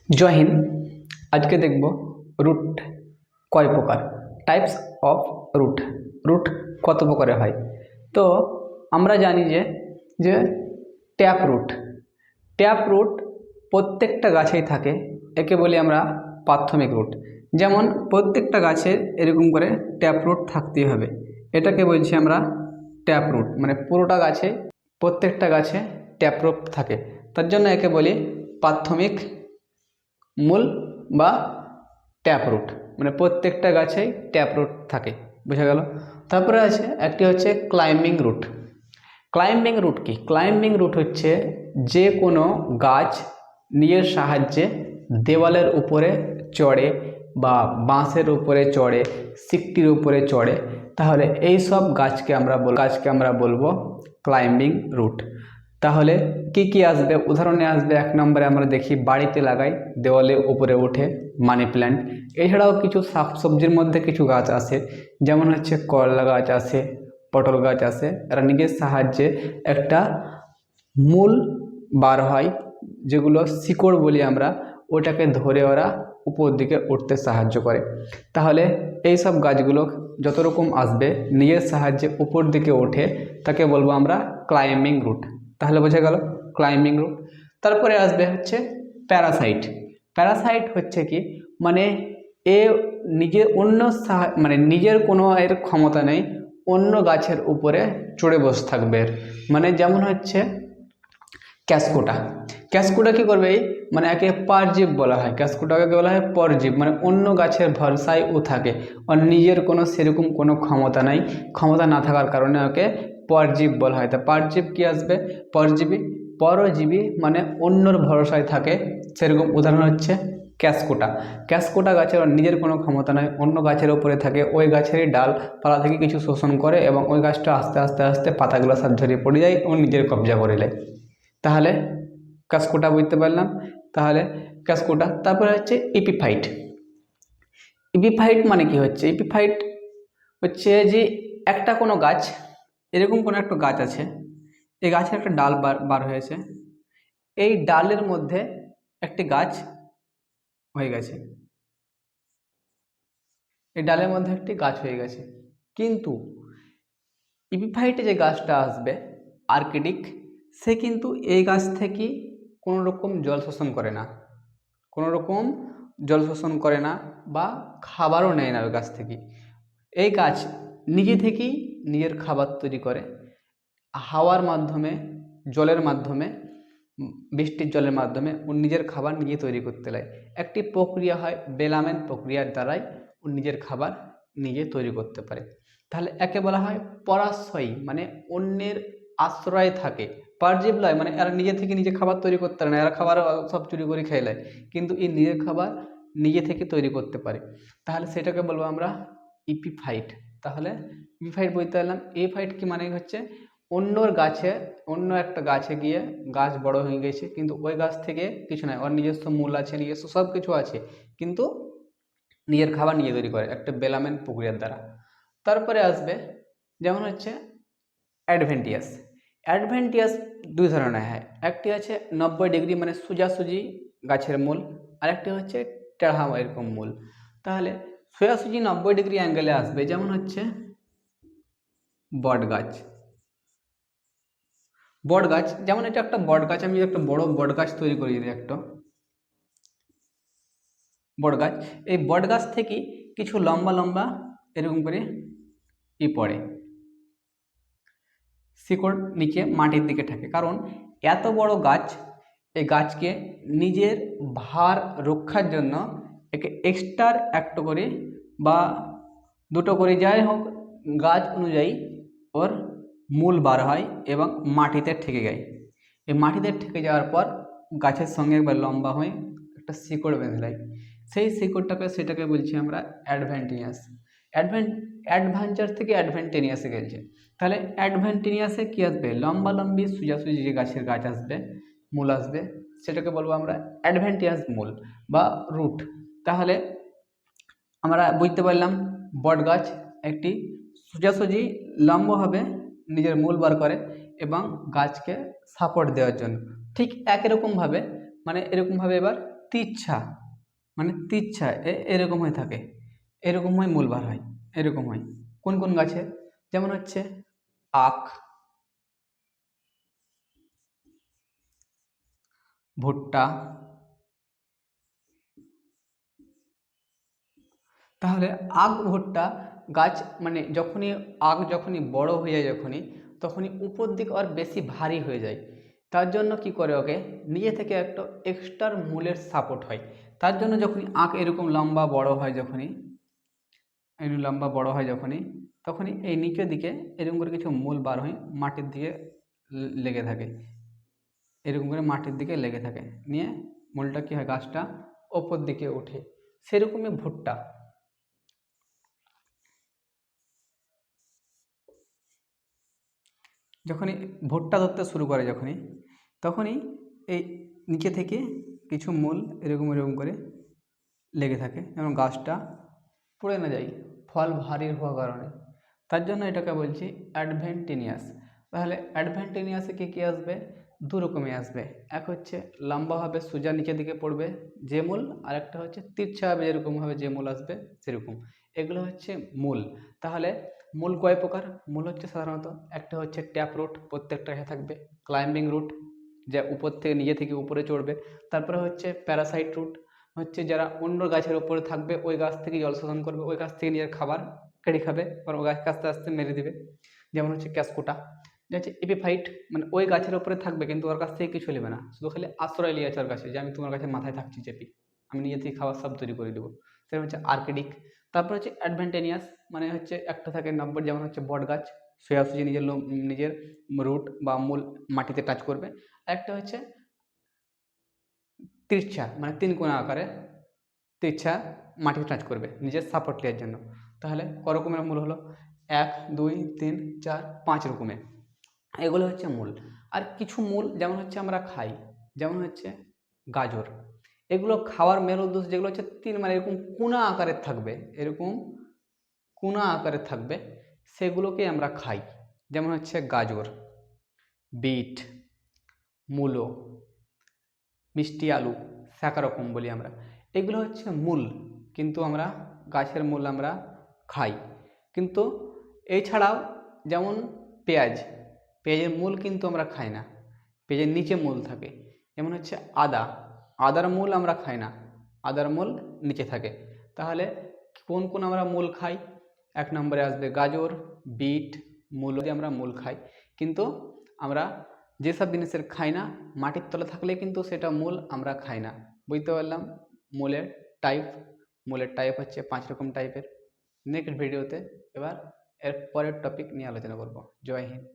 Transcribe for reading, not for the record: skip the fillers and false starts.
জয় হিন্দ। আজকে দেখব রুট কয় প্রকার, টাইপস অফ রুট। রুট কত প্রকারের হয়। তো আমরা জানি যে যে ট্যাপ রুট। ট্যাপ রুট প্রত্যেকটা গাছেই থাকে, একে বলি আমরা প্রাথমিক রুট। যেমন প্রত্যেকটা গাছের এরকম করে ট্যাপ রুট থাকতেই হবে, এটাকে বলছি আমরা ট্যাপ রুট। মানে পুরোটা গাছে, প্রত্যেকটা গাছে ট্যাপ রুট থাকে, তার জন্য একে বলি প্রাথমিক মূল বা ট্যাপ রুট। মানে প্রত্যেকটা গাছেই ট্যাপ রুট থাকে, বোঝা গেল। তারপরে আছে একটি হচ্ছে ক্লাইম্বিং রুট। ক্লাইম্বিং রুট কি? ক্লাইম্বিং রুট হচ্ছে যে কোনো গাছ নিজের সাহায্যে দেওয়ালের উপরে চড়ে বা বাঁশের উপরে চড়ে, সিকটির উপরে চড়ে, তাহলে এই সব গাছকে আমরা বলবো ক্লাইম্বিং রুট। তাহলে কি কি আসবে? উদাহরণে আসবে, এক নম্বরে আমরা দেখি বাড়িতে লাগাই, দেওয়ালে উপরে ওঠে, মানি প্ল্যান্ট। এছাড়াও কিছু শাকসবজির মধ্যে কিছু গাছ আছে, যেমন হচ্ছে করলা গাছ আছে, পটল গাছ আছে। এরা নিজের সাহায্যে একটা মূল বার হয়, যেগুলো শিকড় বলি আমরা, ওটাকে ধরে ওরা উপর দিকে উঠতে সাহায্য করে। তাহলে এই সব গাছগুলো যত রকম আসবে নিজের সাহায্যে উপর দিকে ওঠে, তাকে বলবো আমরা ক্লাইম্বিং রুট। তাহলে বোঝা গেল ক্লাইম্বিং রুট। তারপরে আসবে হচ্ছে প্যারাসাইট। প্যারাসাইট হচ্ছে কি, মানে এ নিজের মানে নিজের কোনো এর ক্ষমতা নেই, অন্য গাছের উপরে চড়ে বসে থাকবে। মানে যেমন হচ্ছে ক্যাসকোটা। ক্যাসকোটা কি করবে? মানে একে পরজীব বলা হয়। ক্যাসকোটাকে বলা হয় পরজীব, মানে অন্য গাছের ভরসায় ও থাকে, আর নিজের কোনো সেরকম কোনো ক্ষমতা নাই। ক্ষমতা না থাকার কারণে ওকে পরজীব বলা হয়। তা পরজীব কি আসবে? পরজীবী। পরজীবী মানে অন্যর ভরসায় থাকে, সেরকম উদাহরণ হচ্ছে ক্যাসকোটা। ক্যাসকোটা গাছের নিজের কোনো ক্ষমতা নয়, অন্য গাছের ওপরে থাকে, ওই গাছেরই ডাল পালা থেকে কিছু শোষণ করে এবং ওই গাছটা আস্তে আস্তে আস্তে পাতাগুলো সব ঝরিয়ে পড়ে যায় ও নিজের কবজা করে নেয়। তাহলে কাসকোটা বুঝতে পারলাম। তাহলে কাসকোটা। তারপরে হচ্ছে ইপিফাইট। ইপিফাইট মানে কি হচ্ছে? ইপিফাইট হচ্ছে যে একটা কোনো গাছ, এরকম কোনো একটা গাছ আছে, এই গাছের একটা ডাল বার হয়েছে, এই ডালের মধ্যে একটি গাছ হয়ে গেছে, এই ডালের মধ্যে একটি গাছ হয়ে গেছে। কিন্তু ইপিফাইটে যে গাছটা আসবে আর্কিডিক, সে কিন্তু এই গাছ থেকে কোনো রকম জল শোষণ করে না, কোনো রকম জল শোষণ করে না বা খাবারও নেয় না ওই গাছ থেকে। এই গাছ নিজে থেকেই নিজের খাবার তৈরি করে, হাওয়ার মাধ্যমে, জলের মাধ্যমে, বৃষ্টির জলের মাধ্যমে ও নিজের খাবার নিজে তৈরি করতে লাগে। একটি প্রক্রিয়া হয় বেলামেন প্রক্রিয়ার দ্বারাই ও নিজের খাবার নিজে তৈরি করতে পারে। তাহলে একে বলা হয় পরাশ্রয়ী, মানে অন্যের আশ্রয় থাকে। পরজীব লয়, মানে এরা নিজে থেকে নিজে খাবার তৈরি করতে পারে না, এরা খাবার সব চুরি করে খেয়ে নেয়, কিন্তু এই নিজের খাবার নিজে থেকে তৈরি করতে পারে। তাহলে সেটাকে বলবো আমরা ইপিফাইট। তাহলে ইপিফাইট বলতে পারলাম। এফাইট কি মানে হচ্ছে অন্যর গাছে, অন্য একটা গাছে গিয়ে গাছ বড় হয়ে গেছে, কিন্তু ওই গাছ থেকে কিছু নয়, ওর নিজস্ব মূল আছে, নিজস্ব সব কিছু আছে, কিন্তু নিজের খাবার নিজে তৈরি করে একটা বেলামেন প্রক্রিয়ার দ্বারা। তারপরে আসবে যেমন হচ্ছে অ্যাডভেন্টিয়াস। অ্যাডভেন্টিয়াস দুই ধরনের হয়, একটি আছে 90 ডিগ্রি মানে সোজাসুজি গাছের মূল, আরেকটি হচ্ছে টেढ़া এরকম মূল। তাহলে সোজাসুজি 90 ডিগ্রি অ্যাঙ্গেলে আসবে, যেমন হচ্ছে বট গাছ। বট গাছ, যেমন এটা একটা বট গাছ, আমি একটা বড় বট গাছ তৈরি করি, একটা বট গাছ, এই বট গাছ থেকে কিছু লম্বা লম্বা এরকম করে পড়ে, শিকড় নিচে মাটির দিকে থাকে। কারণ এত বড় গাছ, এই গাছকে নিজের ভার রক্ষার জন্য একে এক্সট্রা একটা করে বা দুটো করে, যাই হোক গাছ অনুযায়ী ওর মূল বার হয় এবং মাটিতে ঠেকে যায়। এই মাটিতে ঠেকে যাওয়ার পর গাছের সঙ্গে একবার লম্বা হয়ে একটা শিকড় বেঁধে দেয়, সেই শিকড়টাকে সেটাকে বলছি আমরা অ্যাডভেন্টিনিয়াস। অ্যাডভেঞ্চার থেকে অ্যাডভেন্টেনিয়াসে গেছে। তাহলে অ্যাডভেন্টেনিয়াসে কী আসবে? লম্বা লম্বি সোজাসুজি যে গাছের গাছ আসবে, মূল আসবে, সেটাকে বলবো আমরা অ্যাডভেন্টিয়াস মূল বা রুট। তাহলে আমরা বুঝতে পারলাম বট গাছ একটি সোজাসুজি লম্বভাবে নিজের মূল বার করে এবং গাছকে সাপোর্ট দেওয়ার জন্য। ঠিক একই রকমভাবে, মানে এরকমভাবে এবার তিচ্ছা, মানে তিচ্ছা এরকম হয়ে থাকে, এরকম হয় মূল বার হয়, এরকম হয়। কোন কোন গাছে? যেমন হচ্ছে আখ, ভুট্টা। তাহলে আখ ভুট্টা গাছ, মানে যখনই আখ যখনই বড় হয়ে যায়, তখনই উপর দিকে আর বেশি ভারী হয়ে যায়। তার জন্য কি করে ওকে নিজে থেকে একটা এক্সট্রা মূলের সাপোর্ট হয়। তার জন্য যখনই আখ এরকম লম্বা বড় হয়, এরকম লম্বা বড় হয় তখনই এই নিচের দিকে এরকম করে কিছু মূল বার হয়, মাটির দিকে লেগে থাকে, এরকম করে মাটির দিকে লেগে থাকে, নিয়ে মূলটা কি হয়, গাছটা ওপর দিকে ওঠে। সেরকমই ভুট্টা, যখনই ভুট্টা ধরতে শুরু করে তখনই এই নিচে থেকে কিছু মূল এরকম এরকম করে লেগে থাকে, যেমন গাছটা পড়ে না যায় ফল ভারী হওয়ার কারণে। তার জন্য এটাকে বলছি অ্যাডভেন্টেনিয়াস। তাহলে অ্যাডভেন্টেনিয়াসে কী কী আসবে? দু রকমই আসবে। এক হচ্ছে লম্বাভাবে সোজা নিচের দিকে পড়বে যে মূল, আর একটা হচ্ছে তির্ছাভাবে যেরকমভাবে যে মূল আসবে সেরকম। এগুলো হচ্ছে মূল। তাহলে মূল কয় প্রকার? মূল হচ্ছে সাধারণত একটা হচ্ছে ট্যাপ রুট, প্রত্যেকটা থাকবে। ক্লাইম্বিং রুট, যা উপর থেকে নিজে থেকে উপরে চড়বে। তারপরে হচ্ছে প্যারাসাইট রুট, হচ্ছে যারা অন্য গাছের ওপরে থাকবে, ওই গাছ থেকে জল শোষণ করবে, ওই গাছ থেকে নিজের খাবার কেড়ে খাবে, আর ওই গাছকে আস্তে আস্তে মেরে দিবে। যেমন হচ্ছে ক্যাসকোটা, যে হচ্ছে এপিফাইট, মানে ওই গাছের ওপরে থাকবে কিন্তু ওর কাছ থেকে কিছু নেবে না, শুধু খালি আশ্রয় নিয়ে আছে ওর কাছে, যে আমি তোমার কাছে মাথায় থাকছি চেপি, আমি নিজে থেকে খাবার সব তৈরি করে দেবো। সেরকম হচ্ছে আর্কিডিক। তারপর হচ্ছে অ্যাডভেন্টেনিয়াস, মানে হচ্ছে একটা থাকে নম্বর, যেমন হচ্ছে বট গাছ, সোজাসুজি নিজের রুট বা মূল মাটিতে টাচ করবে। একটা হচ্ছে তির্ছা, মানে তিন কোণা আকারে তির্ছা মাটিতে টাচ করবে নিজের সাপোর্ট নেওয়ার জন্য। তাহলে ক রকমের মূল হলো? 1 2 3 4 5 রকমের, এগুলো হচ্ছে মূল। আর কিছু মূল যেমন হচ্ছে আমরা খাই, যেমন হচ্ছে গাজর, এগুলো খাওয়ার মেন উদ্দেশ্য যেগুলো হচ্ছে তিন, মানে এরকম কোণা আকারের থাকবে, এরকম কোণা আকারের থাকবে, সেগুলোকে আমরা খাই। যেমন হচ্ছে গাজর, বিট, মূলো, মিষ্টি আলু, শাঁকা রকম বলি আমরা, এগুলো হচ্ছে মূল। কিন্তু আমরা গাছের মূল আমরা খাই। কিন্তু এছাড়াও যেমন পেঁয়াজ, পেঁয়াজের মূল কিন্তু আমরা খাই না, পেঁয়াজের নিচে মূল থাকে। যেমন হচ্ছে আদা, আদার মূল আমরা খাই না, আদার মূল নিচে থাকে। তাহলে কোন কোন আমরা মূল খাই? এক নম্বরে আসবে গাজর, বিট, মূল, আমরা মূল খাই। কিন্তু আমরা যেসব জিনিসের খাই না, মাটির তলে থাকলে কিন্তু সেটা মূল আমরা খাই না। বুঝতে পারলাম মূলের টাইপ? মূলের টাইপ হচ্ছে 5 রকম টাইপের। নেক্সট ভিডিওতে এবার এর পরের টপিক নিয়ে আলোচনা করব। জয় হিন্দ।